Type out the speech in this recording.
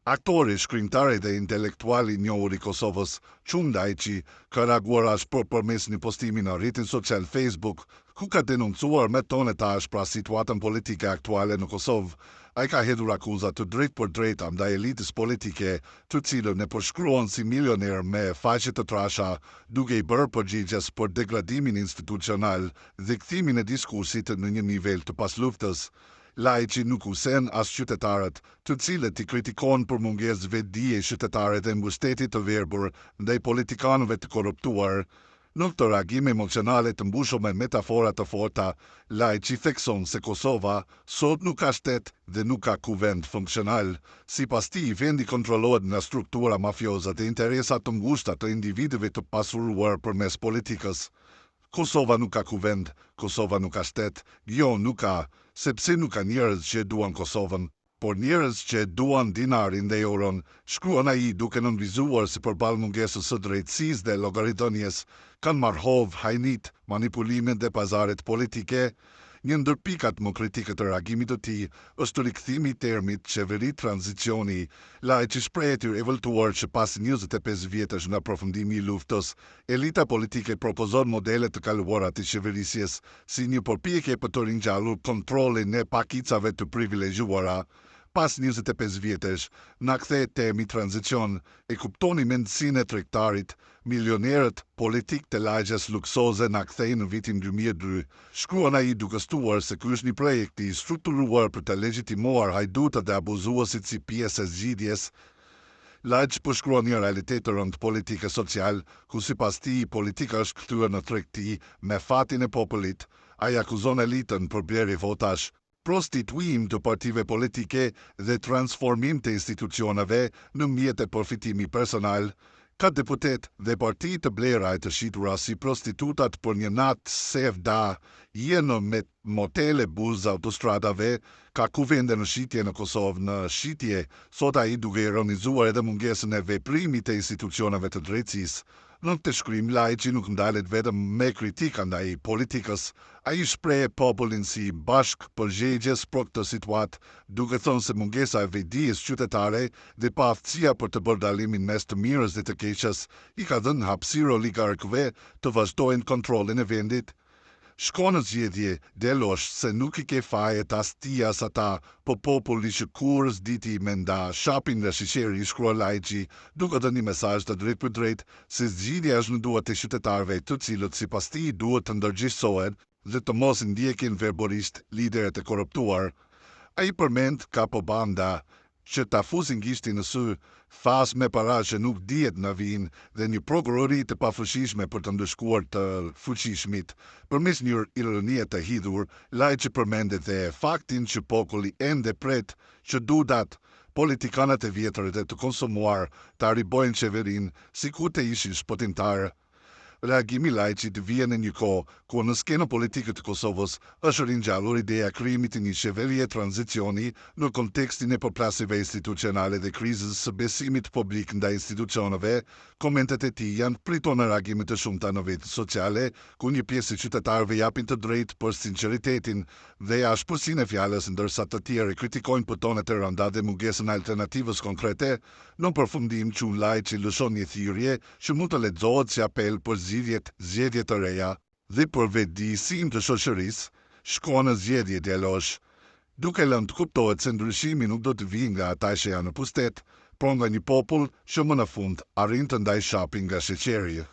Aktori, shkrimtari dhe intelektuali i njohur i Kosovës, Çun Dajçi, ka reaguar përmes një postimi në rrjetin social Facebook, ku ka denoncuar me tone të ashpra situatën politike aktuale në Kosovë. Ai ka hedhur akuza të drejtë për drejta ndaj elitës politike, të cilën e përshkruan si milioner me faqe të trasha, duke i bërë përgjigjes për degradimin institucional dhe kthimin e diskursit në një nivel të pasluftës. Lajçi nuk usen as qytetarët, të cilët i kritikon për mungesë vetdije qytetarët dhe mbështetje të verbur ndaj politikanëve të korruptuar. Në këtë reagim emocionale të mbushur me metafora të forta, Lajçi thekson se Kosova sot nuk ka shtet dhe nuk ka kuvend funksional. Sipas tij, vendi kontrollohet nga struktura mafioze dhe interesa të ngushta të individëve të pasuruar përmes politikës. Kosova nuk ka kuvend, Kosova nuk ka shtet, jo nuk ka, sepse nuk ka njerëz që duan Kosovën, por njerëz që duan dinarin dhe euron, shkruan ai duke nënvizuar se përballë mungesës së drejtësisë dhe llogaridhënies kanë marrë hovë, hajnit, manipulimet dhe pazaret politike. Një ndër pikat më kritike të reagimit të tij është rikthimi i termit qeveri tranzicioni. Lajçi shpreh të revoltuar që pas 25 vjetësh nga përfundimi i luftës, elita politike propozon modele të kaluara të qeverisjes si një përpjekje për të ringjallur kontrollin e pakicave të privilegjuara. Pas 25 vjetësh, na kthehet termi tranzicion, e kuptoni mendësinë e tregtarit, milionerët politik të lagjes luksoze na kthejnë në vitin 2002. Shkruan ai duke stuar se ky është një projekt i strukturuar për të legjitimuar hajdutët dhe abuzuesit si pjesë e zgjidhjes. Lajçi përshkruan një realitet të rëndë politike social, ku sipas tij politika është kthyer në tregti me fatin e popullit. Ai akuzon elitën për blerje votash, prostituim të partive politike dhe transformim të institucioneve në mjet e përfitimi personal. Ka deputet dhe parti të blera e të shitura si prostitutat për një natë sevda, jenë me motele buzë autostradave, ka kuvende në shitje në Kosovë në shitje, sot ai duke ironizuar edhe mungesën e veprimit të institucioneve të drejtësisë. Në këtë shkrim, Lajçi nuk ndalet vetëm me kritika ndaj politikës, ai shpreh popullin si bashk përgjegjës për këtë situatë, duke thënë se mungesa e vetdijes qytetare dhe pa aftësia për të bërë dalimin mes të mirës dhe të keqes i ka dhënë hapësirë oligarkëve të vazhdojnë kontrollin e vendit. Shko në zgjedhje, delosh se nuk i ke fajet as ti as ata, po populli që kurës diti me nda shapin dhe shiqeri, shkrua Lajçi, duke dhënë një mesazh të drejtë për drejtë se zgjidhja është në duart e qytetarëve, të cilët sipas tij duhet të ndërgjegjësohen dhe të mos ndjekin verborisht lideret e korruptuar. Ai përmend Capo Banda, që ta fusin gishtin në sy, fas me para që nuk dihet në vinë dhe një prokurori të pafuqishme për të ndëshkuar të fuqishmit. Përmes një ironie të hidhur, Lajçi përmendet dhe faktin që populli ende pret që dudat politikanët e vjetër dhe të konsumuar të ribojnë qeverinë sikur të ishin shpëtimtarë. Reagimi Lajçit vjen në një kohë ku në skenën politike të Kosovës është ringjallur ideja krijimit të një qeverie tranzicioni në kontekstin e përplasjeve institucionale dhe krizës së besimit publik ndaj institucioneve. Komentet e tij janë pritur në reagime të shumta në rrjetet sociale, ku një pjesë e qytetarëve japin të drejtë për sinqeritetin dhe ashpërsinë e fjalës, ndërsa të tjerë kritikojnë për tonet e rënda dhe mungesën e alternativës konkrete. Në përfundim, Çun Lajçi lëshon një thirrje që mund të lexohet si apel për zgjedhje të reja dhe për vetëdijësim të shoqërisë. Shko në zgjedhje, djalosh, duke lënë të kuptohet se ndryshimi nuk do të vijë nga ata që janë në pustet, por nga një popull që më në fund arrin të ndaj shapin nga sheqeri.